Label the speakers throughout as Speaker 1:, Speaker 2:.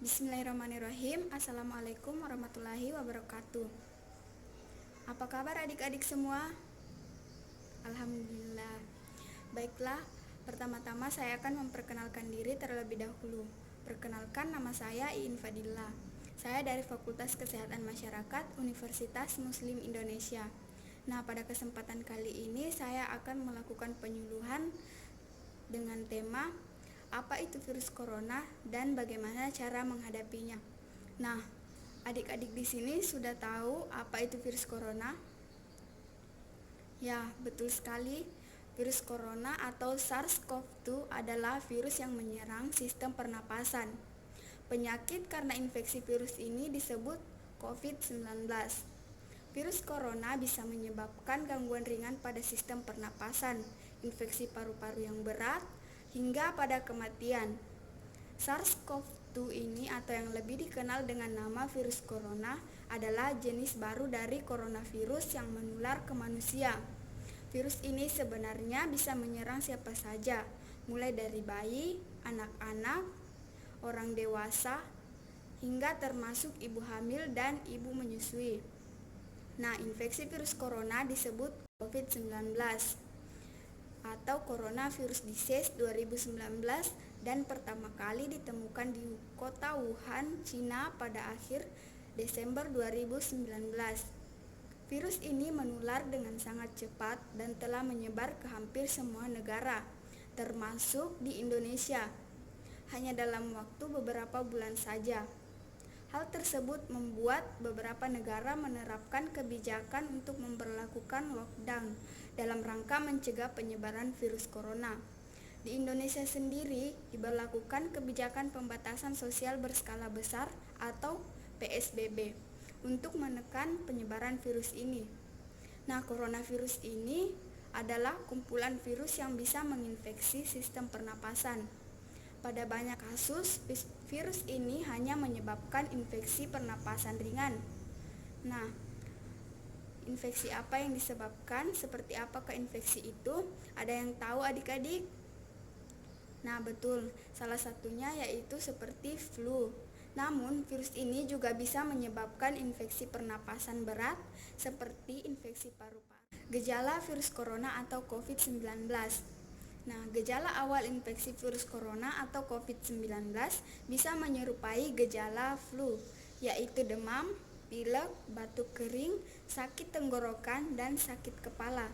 Speaker 1: Bismillahirrahmanirrahim. Assalamualaikum warahmatullahi wabarakatuh. Apa kabar adik-adik semua? Alhamdulillah. Baiklah, pertama-tama saya akan memperkenalkan diri terlebih dahulu. Perkenalkan, nama saya Iin Fadillah. Saya dari Fakultas Kesehatan Masyarakat Universitas Muslim Indonesia. Nah, pada kesempatan kali ini saya akan melakukan penyuluhan dengan tema apa itu virus corona dan bagaimana cara menghadapinya. Nah, adik-adik di sini sudah tahu apa itu virus corona? Ya, betul sekali. Virus corona atau SARS-CoV-2 adalah virus yang menyerang sistem pernapasan. Penyakit karena infeksi virus ini disebut COVID-19. Virus corona bisa menyebabkan gangguan ringan pada sistem pernapasan, infeksi paru-paru yang berat, hingga pada kematian. SARS-CoV-2 ini atau yang lebih dikenal dengan nama virus corona adalah jenis baru dari coronavirus yang menular ke manusia. Virus ini sebenarnya bisa menyerang siapa saja, mulai dari bayi, anak-anak, orang dewasa, hingga termasuk ibu hamil dan ibu menyusui. Nah, infeksi virus corona disebut COVID-19 atau Coronavirus Disease 2019 dan pertama kali ditemukan di kota Wuhan, Cina pada akhir Desember 2019. Virus ini menular dengan sangat cepat dan telah menyebar ke hampir semua negara, termasuk di Indonesia, hanya dalam waktu beberapa bulan saja. Hal tersebut membuat beberapa negara menerapkan kebijakan untuk memberlakukan lockdown dalam rangka mencegah penyebaran virus corona. Di Indonesia sendiri diberlakukan kebijakan pembatasan sosial berskala besar atau PSBB untuk menekan penyebaran virus ini. Nah, coronavirus ini adalah kumpulan virus yang bisa menginfeksi sistem pernapasan. Pada banyak kasus, virus ini hanya menyebabkan infeksi pernapasan ringan. Nah, infeksi apa yang disebabkan? Seperti apakah infeksi itu? Ada yang tahu adik-adik? Nah, betul. Salah satunya yaitu seperti flu. Namun, virus ini juga bisa menyebabkan infeksi pernapasan berat seperti infeksi paru-paru. Gejala virus corona atau COVID-19. Nah, gejala awal infeksi virus corona atau COVID-19 bisa menyerupai gejala flu, yaitu demam, pilek, batuk kering, sakit tenggorokan, dan sakit kepala.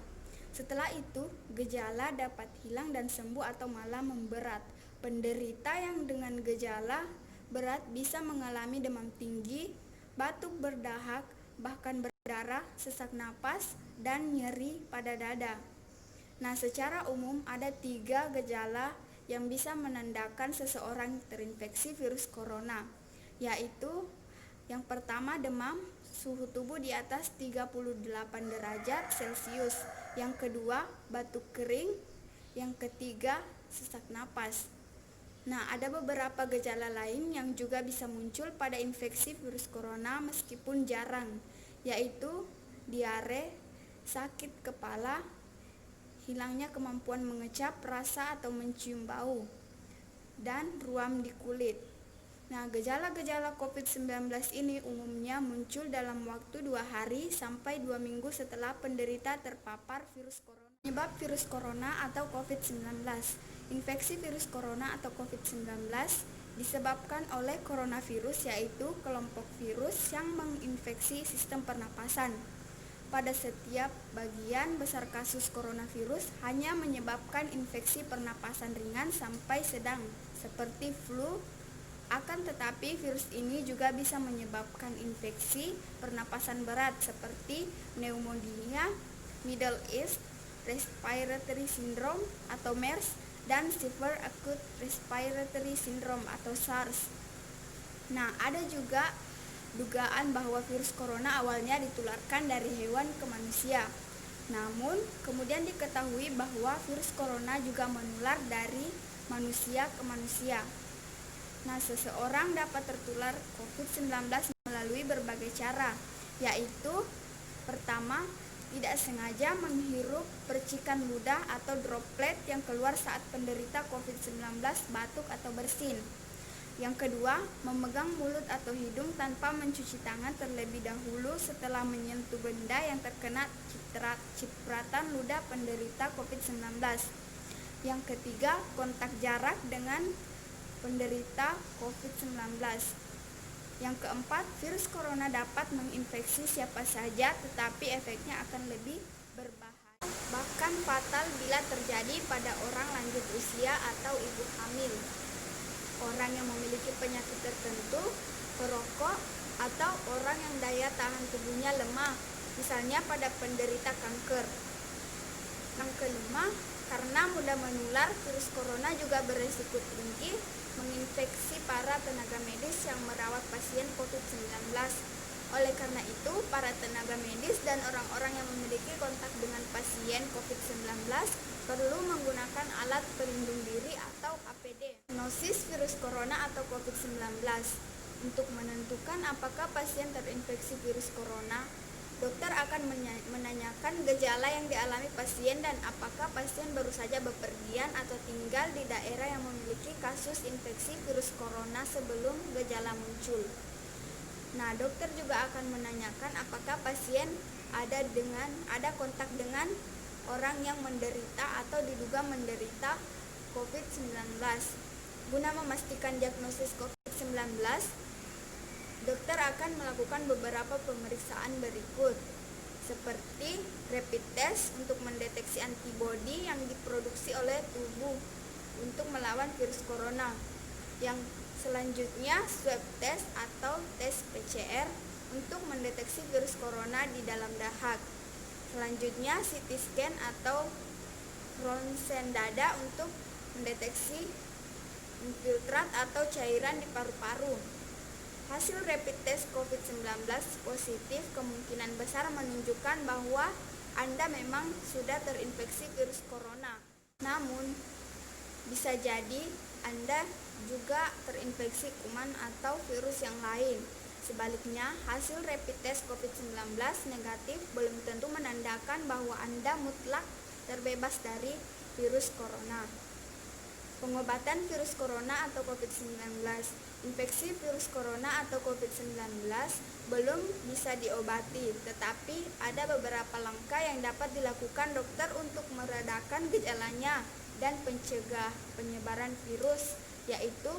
Speaker 1: Setelah itu, gejala dapat hilang dan sembuh atau malah memberat. Penderita yang dengan gejala berat bisa mengalami demam tinggi, batuk berdahak, bahkan berdarah, sesak napas, dan nyeri pada dada. Nah, secara umum ada 3 gejala yang bisa menandakan seseorang terinfeksi virus corona, yaitu yang pertama demam, suhu tubuh di atas 38 derajat Celcius, yang kedua batuk kering, yang ketiga sesak napas. Nah, ada beberapa gejala lain yang juga bisa muncul pada infeksi virus corona meskipun jarang, yaitu diare, sakit kepala, hilangnya kemampuan mengecap, rasa atau mencium bau, dan ruam di kulit. Nah, gejala-gejala COVID-19 ini umumnya muncul dalam waktu 2 hari sampai 2 minggu setelah penderita terpapar virus corona. Penyebab virus corona atau COVID-19. Infeksi virus corona atau COVID-19 disebabkan oleh coronavirus, yaitu kelompok virus yang menginfeksi sistem pernapasan. Pada setiap bagian besar kasus coronavirus hanya menyebabkan infeksi pernapasan ringan sampai sedang seperti flu. Akan tetapi virus ini juga bisa menyebabkan infeksi pernapasan berat seperti pneumonia, Middle East Respiratory Syndrome atau MERS, dan Severe Acute Respiratory Syndrome atau SARS. Nah, ada juga dugaan bahwa virus corona awalnya ditularkan dari hewan ke manusia. Namun, kemudian diketahui bahwa virus corona juga menular dari manusia ke manusia. Nah, seseorang dapat tertular COVID-19 melalui berbagai cara, yaitu pertama, tidak sengaja menghirup percikan ludah atau droplet yang keluar saat penderita COVID-19 batuk atau bersin. Yang kedua, memegang mulut atau hidung tanpa mencuci tangan terlebih dahulu setelah menyentuh benda yang terkena cipratan ludah penderita COVID-19. Yang ketiga, kontak jarak dengan penderita COVID-19. Yang keempat, virus corona dapat menginfeksi siapa saja, tetapi efeknya akan lebih berbahaya, bahkan fatal bila terjadi pada orang lanjut usia atau ibu hamil, orang yang memiliki penyakit tertentu, perokok, atau orang yang daya tahan tubuhnya lemah, misalnya pada penderita kanker. Yang kelima, karena mudah menular, virus corona juga berisiko tinggi menginfeksi para tenaga medis yang merawat pasien COVID-19. Oleh karena itu, para tenaga medis dan orang-orang yang memiliki kontak dengan pasien COVID-19 perlu menggunakan alat pelindung diri atau APD. Diagnosis virus corona atau COVID-19. Untuk menentukan apakah pasien terinfeksi virus corona, dokter akan menanyakan gejala yang dialami pasien dan apakah pasien baru saja bepergian atau tinggal di daerah yang memiliki kasus infeksi virus corona sebelum gejala muncul. Nah, dokter juga akan menanyakan apakah pasien ada kontak dengan orang yang menderita atau diduga menderita COVID-19. Guna memastikan diagnosis COVID-19, dokter akan melakukan beberapa pemeriksaan berikut, seperti rapid test untuk mendeteksi antibodi yang diproduksi oleh tubuh untuk melawan virus corona. Yang selanjutnya swab test atau tes PCR untuk mendeteksi virus corona di dalam dahak. Selanjutnya CT scan atau ronsen dada untuk mendeteksi infiltrat atau cairan di paru-paru. Hasil rapid test COVID-19 positif kemungkinan besar menunjukkan bahwa Anda memang sudah terinfeksi virus corona. Namun, bisa jadi Anda juga terinfeksi kuman atau virus yang lain. Sebaliknya, hasil rapid test COVID-19 negatif belum tentu menandakan bahwa Anda mutlak terbebas dari virus corona. Pengobatan virus corona atau COVID-19. Infeksi virus corona atau COVID-19 belum bisa diobati, tetapi ada beberapa langkah yang dapat dilakukan dokter untuk meredakan gejalanya dan mencegah penyebaran virus, yaitu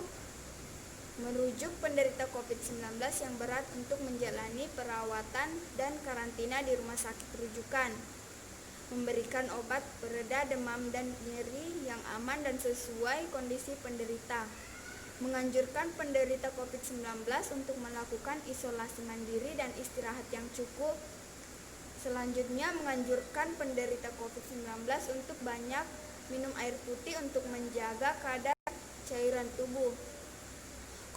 Speaker 1: merujuk penderita COVID-19 yang berat untuk menjalani perawatan dan karantina di rumah sakit rujukan, memberikan obat pereda demam dan nyeri yang aman dan sesuai kondisi penderita, menganjurkan penderita COVID-19 untuk melakukan isolasi mandiri dan istirahat yang cukup. Selanjutnya, menganjurkan penderita COVID-19 untuk banyak minum air putih untuk menjaga kadar cairan tubuh.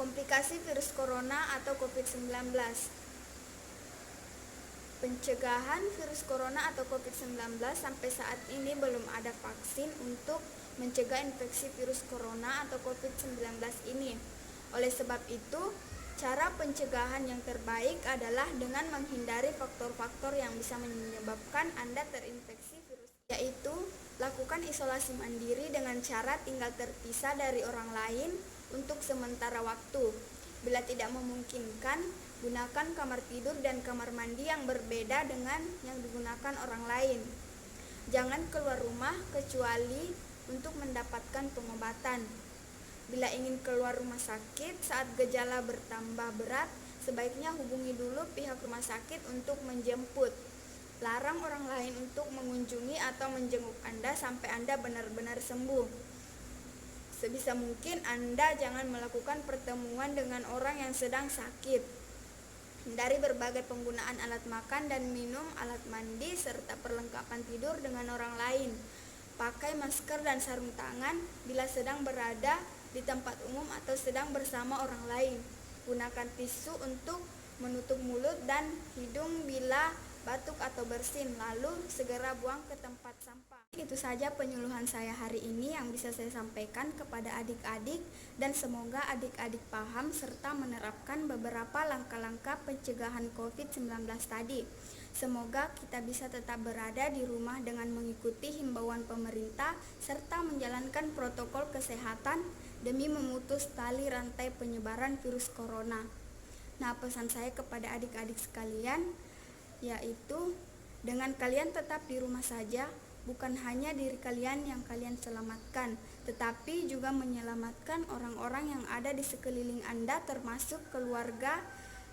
Speaker 1: Komplikasi virus corona atau COVID-19. Pencegahan virus corona atau COVID-19 sampai saat ini belum ada vaksin untuk mencegah infeksi virus corona atau COVID-19 ini. Oleh sebab itu, cara pencegahan yang terbaik adalah dengan menghindari faktor-faktor yang bisa menyebabkan Anda terinfeksi virus, yaitu lakukan isolasi mandiri dengan cara tinggal terpisah dari orang lain untuk sementara waktu. Bila tidak memungkinkan, gunakan kamar tidur dan kamar mandi yang berbeda dengan yang digunakan orang lain. Jangan keluar rumah kecuali untuk mendapatkan pengobatan. Bila ingin keluar rumah sakit saat gejala bertambah berat, sebaiknya hubungi dulu pihak rumah sakit untuk menjemput. Larang orang lain untuk mengunjungi atau menjenguk Anda sampai Anda benar-benar sembuh. Sebisa mungkin Anda jangan melakukan pertemuan dengan orang yang sedang sakit. Hindari berbagai penggunaan alat makan dan minum, alat mandi, serta perlengkapan tidur dengan orang lain. Pakai masker dan sarung tangan bila sedang berada di tempat umum atau sedang bersama orang lain. Gunakan tisu untuk menutup mulut dan hidung bila batuk atau bersin, lalu segera buang ke tempat sampah. Itu saja penyuluhan saya hari ini yang bisa saya sampaikan kepada adik-adik, dan semoga adik-adik paham serta menerapkan beberapa langkah-langkah pencegahan COVID-19 tadi. Semoga kita bisa tetap berada di rumah dengan mengikuti himbauan pemerintah serta menjalankan protokol kesehatan demi memutus tali rantai penyebaran virus corona. Nah, pesan saya kepada adik-adik sekalian yaitu dengan kalian tetap di rumah saja, bukan hanya diri kalian yang kalian selamatkan, tetapi juga menyelamatkan orang-orang yang ada di sekeliling Anda, termasuk keluarga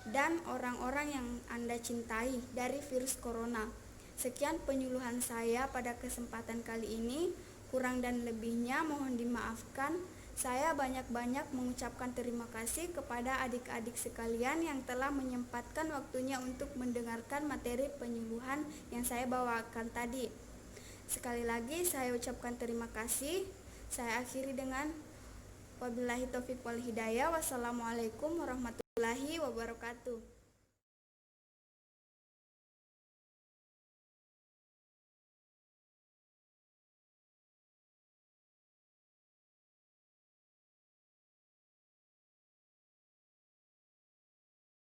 Speaker 1: dan orang-orang yang Anda cintai dari virus corona. Sekian penyuluhan saya pada kesempatan kali ini. Kurang dan lebihnya mohon dimaafkan. Saya banyak-banyak mengucapkan terima kasih kepada adik-adik sekalian yang telah menyempatkan waktunya untuk mendengarkan materi penyuluhan yang saya bawakan tadi. Sekali lagi saya ucapkan terima kasih. Saya akhiri dengan wabillahi taufiq wal hidayah. Wassalamualaikum warahmatullahi wabarakatuh.